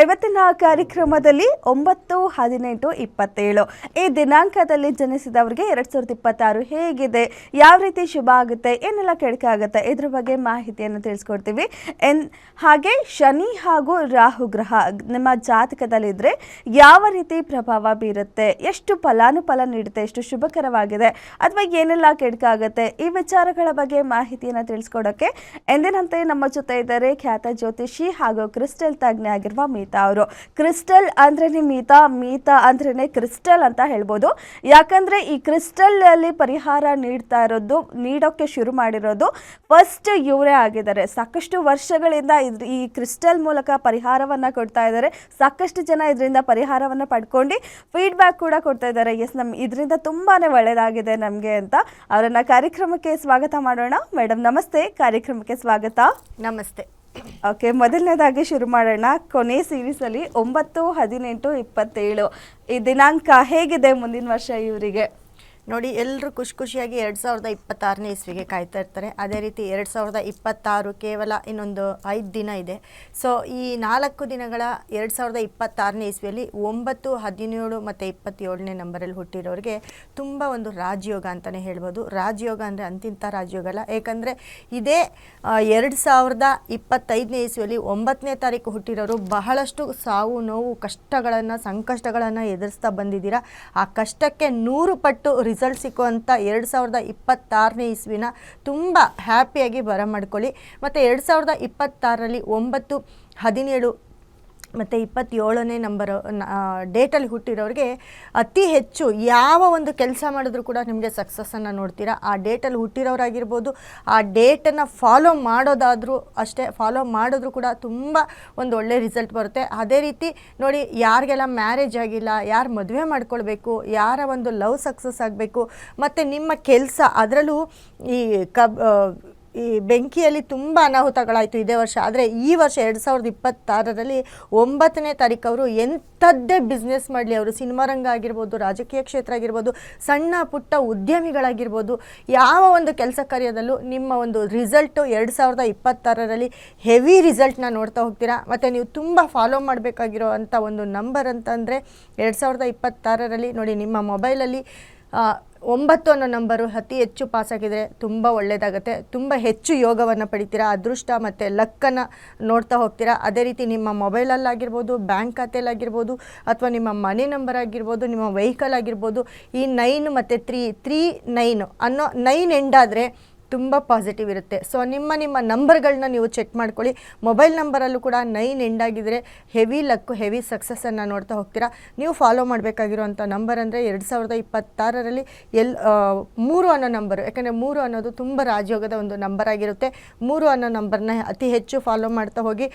ಇವತ್ತಿನ ಕಾರ್ಯಕ್ರಮದಲ್ಲಿ 9, 18, 27 ಈ ದಿನಾಂಕದಲ್ಲಿ ಜನಿಸಿದವರಿಗೆ 2026 ಹೇಗಿದೆ, ಯಾವ ರೀತಿ ಶುಭ ಆಗುತ್ತೆ, ಏನೆಲ್ಲ ಕೆಡಕ ಆಗುತ್ತೆ, ಇದ್ರ ಬಗ್ಗೆ ಮಾಹಿತಿಯನ್ನು ತಿಳಿಸ್ಕೊಡ್ತೀವಿ. ಹಾಗೆ ಶನಿ ಹಾಗೂ ರಾಹು ಗ್ರಹ ನಿಮ್ಮ ಜಾತಕದಲ್ಲಿದ್ದರೆ ಯಾವ ರೀತಿ ಪ್ರಭಾವ ಬೀರುತ್ತೆ, ಎಷ್ಟು ಫಲಾನುಫಲ ನೀಡುತ್ತೆ, ಎಷ್ಟು ಶುಭಕರವಾಗಿದೆ ಅಥವಾ ಏನೆಲ್ಲ ಕೆಡಕ ಆಗುತ್ತೆ, ಈ ವಿಚಾರಗಳ ಬಗ್ಗೆ ಮಾಹಿತಿಯನ್ನು ತಿಳಿಸ್ಕೊಡೋಕ್ಕೆ ಎಂದಿನಂತೆ ನಮ್ಮ ಜೊತೆ ಇದ್ದಾರೆ ಖ್ಯಾತ ಜ್ಯೋತಿಷಿ ಹಾಗೂ ಕ್ರಿಸ್ಟಲ್ ತಜ್ಞೆ ಆಗಿರುವ ಮೀತಾ ಅವರು. ಕ್ರಿಸ್ಟಲ್ ಅಂದ್ರೇನೆ ಮೀತಾ ಅಂದ್ರೇನೆ ಕ್ರಿಸ್ಟಲ್ ಅಂತ ಹೇಳ್ಬೋದು. ಯಾಕಂದ್ರೆ ಈ ಕ್ರಿಸ್ಟಲ್ ಅಲ್ಲಿ ಪರಿಹಾರ ನೀಡೋಕೆ ಶುರು ಮಾಡಿರೋದು ಫಸ್ಟ್ ಇವರೇ ಆಗಿದ್ದಾರೆ. ಸಾಕಷ್ಟು ವರ್ಷಗಳಿಂದ ಈ ಕ್ರಿಸ್ಟಲ್ ಮೂಲಕ ಪರಿಹಾರವನ್ನ ಕೊಡ್ತಾ ಇದ್ದಾರೆ. ಸಾಕಷ್ಟು ಜನ ಇದರಿಂದ ಪರಿಹಾರವನ್ನ ಪಡ್ಕೊಂಡು ಫೀಡ್ಬ್ಯಾಕ್ ಕೂಡ ಕೊಡ್ತಾ ಇದ್ದಾರೆ. ಎಸ್, ಇದರಿಂದ ತುಂಬಾನೇ ಒಳ್ಳೆಯದಾಗಿದೆ ನಮಗೆ ಅಂತ. ಅವರನ್ನ ಕಾರ್ಯಕ್ರಮಕ್ಕೆ ಸ್ವಾಗತ ಮಾಡೋಣ. ಮೇಡಮ್ ನಮಸ್ತೆ, ಕಾರ್ಯಕ್ರಮಕ್ಕೆ ಸ್ವಾಗತ. ನಮಸ್ತೆ. ಓಕೆ, ಮೊದಲನೇದಾಗಿ ಶುರು ಮಾಡೋಣ. ಕೊನೆ ಸೀರೀಸಲ್ಲಿ 9, 18, 27 ಈ ದಿನಾಂಕ ಹೇಗಿದೆ ಮುಂದಿನ ವರ್ಷ ಇವರಿಗೆ? ನೋಡಿ, ಎಲ್ಲರೂ ಖುಷಿಯಾಗಿ 2026ನೇ ಇಸ್ವಿಗೆ ಕಾಯ್ತಾ ಇರ್ತಾರೆ. ಅದೇ ರೀತಿ 2026 ಕೇವಲ ಇನ್ನೊಂದು 5 ದಿನ ಇದೆ. ಸೊ ಈ 4 ದಿನಗಳ 2026ನೇ ಇಸ್ವಿಯಲ್ಲಿ 9, 17 ಮತ್ತು 27ನೇ ನಂಬರಲ್ಲಿ ಹುಟ್ಟಿರೋರಿಗೆ ತುಂಬ ಒಂದು ರಾಜಯೋಗ ಅಂತಲೇ ಹೇಳ್ಬೋದು. ರಾಜಯೋಗ ಅಂದರೆ ಅಂತಿಂಥ ರಾಜಯೋಗ ಅಲ್ಲ, ಏಕೆಂದರೆ ಇದೇ 2025ನೇ ಇಸ್ವಿಯಲ್ಲಿ 9ನೇ ತಾರೀಕು ಹುಟ್ಟಿರೋರು ಬಹಳಷ್ಟು ಸಾವು ನೋವು ಕಷ್ಟಗಳನ್ನು ಸಂಕಷ್ಟಗಳನ್ನು ಎದುರಿಸ್ತಾ ಬಂದಿದ್ದೀರಾ. ಆ ಕಷ್ಟಕ್ಕೆ 100 ಪಟ್ಟು ರಿಸಲ್ಟ್ ಸಿಕ್ಕುವಂಥ 2026ನೇ ಇಸ್ವಿನ ತುಂಬ ಹ್ಯಾಪಿಯಾಗಿ ಬರಮಾಡ್ಕೊಳ್ಳಿ. ಮತ್ತು 2026ರಲ್ಲಿ 9, 17 ಮತ್ತು 27ನೇ ನಂಬರ್ ಡೇಟಲ್ಲಿ ಹುಟ್ಟಿರೋರಿಗೆ ಅತಿ ಹೆಚ್ಚು ಯಾವ ಒಂದು ಕೆಲಸ ಮಾಡಿದ್ರೂ ಕೂಡ ನಿಮಗೆ ಸಕ್ಸಸ್ಸನ್ನು ನೋಡ್ತೀರಾ. ಆ ಡೇಟಲ್ಲಿ ಹುಟ್ಟಿರೋರಾಗಿರ್ಬೋದು, ಆ ಡೇಟನ್ನು ಫಾಲೋ ಮಾಡೋದಾದರೂ ಅಷ್ಟೇ, ಫಾಲೋ ಮಾಡಿದ್ರೂ ಕೂಡ ತುಂಬ ಒಂದು ಒಳ್ಳೆ ರಿಸಲ್ಟ್ ಬರುತ್ತೆ. ಅದೇ ರೀತಿ ನೋಡಿ, ಯಾರಿಗೆಲ್ಲ ಮ್ಯಾರೇಜ್ ಆಗಿಲ್ಲ, ಯಾರು ಮದುವೆ ಮಾಡ್ಕೊಳ್ಬೇಕು, ಯಾರ ಒಂದು ಲವ್ ಸಕ್ಸಸ್ ಆಗಬೇಕು, ಮತ್ತು ನಿಮ್ಮ ಕೆಲಸ ಅದರಲ್ಲೂ ಈ ಬೆಂಕಿಯಲ್ಲಿ ತುಂಬ ಅನಾಹುತಗಳಾಯಿತು ಇದೇ ವರ್ಷ. ಆದರೆ ಈ ವರ್ಷ 2026ರಲ್ಲಿ 9ನೇ ತಾರೀಕು ಅವರು ಎಂಥದ್ದೇ ಬಿಸ್ನೆಸ್ ಮಾಡಲಿ, ಅವರು ಸಿನಿಮಾ ರಂಗ ಆಗಿರ್ಬೋದು, ರಾಜಕೀಯ ಕ್ಷೇತ್ರ ಆಗಿರ್ಬೋದು, ಸಣ್ಣ ಪುಟ್ಟ ಉದ್ಯಮಿಗಳಾಗಿರ್ಬೋದು, ಯಾವ ಒಂದು ಕೆಲಸ ಕಾರ್ಯದಲ್ಲೂ ನಿಮ್ಮ ಒಂದು ರಿಸಲ್ಟು 2026ರಲ್ಲಿ ಹೆವಿ ರಿಸಲ್ಟ್ನ ನೋಡ್ತಾ ಹೋಗ್ತೀರಾ. ಮತ್ತು ನೀವು ತುಂಬ ಫಾಲೋ ಮಾಡಬೇಕಾಗಿರೋ ಅಂಥ ಒಂದು ನಂಬರ್ ಅಂತಂದರೆ 2026ರಲ್ಲಿ ನೋಡಿ, ನಿಮ್ಮ ಮೊಬೈಲಲ್ಲಿ 9 ಅನ್ನೋ ನಂಬರು ಅತಿ ಹೆಚ್ಚು ಪಾಸಾಗಿದ್ರೆ ತುಂಬ ಒಳ್ಳೆಯದಾಗುತ್ತೆ. ತುಂಬ ಹೆಚ್ಚು ಯೋಗವನ್ನು ಪಡಿತೀರಾ, ಅದೃಷ್ಟ ಮತ್ತು ಲಕ್ಕನ್ನು ನೋಡ್ತಾ ಹೋಗ್ತೀರಾ. ಅದೇ ರೀತಿ ನಿಮ್ಮ ಮೊಬೈಲಲ್ಲಾಗಿರ್ಬೋದು, ಬ್ಯಾಂಕ್ ಖಾತೆಯಲ್ಲಾಗಿರ್ಬೋದು, ಅಥವಾ ನಿಮ್ಮ ಮನೆ ನಂಬರ್ ಆಗಿರ್ಬೋದು, ನಿಮ್ಮ ವೆಹಿಕಲ್ ಆಗಿರ್ಬೋದು, ಈ 9 ಮತ್ತು 339 ಅನ್ನೋ 9 ಎಂಡಾದರೆ ತುಂಬ ಪಾಸಿಟಿವ್ ಇರುತ್ತೆ. ಸೊ ನಿಮ್ಮ ನಂಬರ್ಗಳನ್ನ ನೀವು ಚೆಕ್ ಮಾಡ್ಕೊಳ್ಳಿ. ಮೊಬೈಲ್ ನಂಬರಲ್ಲೂ ಕೂಡ 9 ಎಂಡಾಗಿದ್ದರೆ ಹೆವಿ ಲಕ್ಕು, ಹೆವಿ ಸಕ್ಸಸ್ಸನ್ನು ನೋಡ್ತಾ ಹೋಗ್ತೀರಾ. ನೀವು ಫಾಲೋ ಮಾಡಬೇಕಾಗಿರೋಂಥ ನಂಬರ್ ಅಂದರೆ 2026ರಲ್ಲಿ 3 ಅನ್ನೋ ನಂಬರು. ಯಾಕಂದರೆ 3 ಅನ್ನೋದು ತುಂಬ ರಾಜಯೋಗದ ಒಂದು ನಂಬರ್ ಆಗಿರುತ್ತೆ. 3 ಅನ್ನೋ ನಂಬರ್ನ ಅತಿ ಹೆಚ್ಚು ಫಾಲೋ ಮಾಡ್ತಾ ಹೋಗಿ.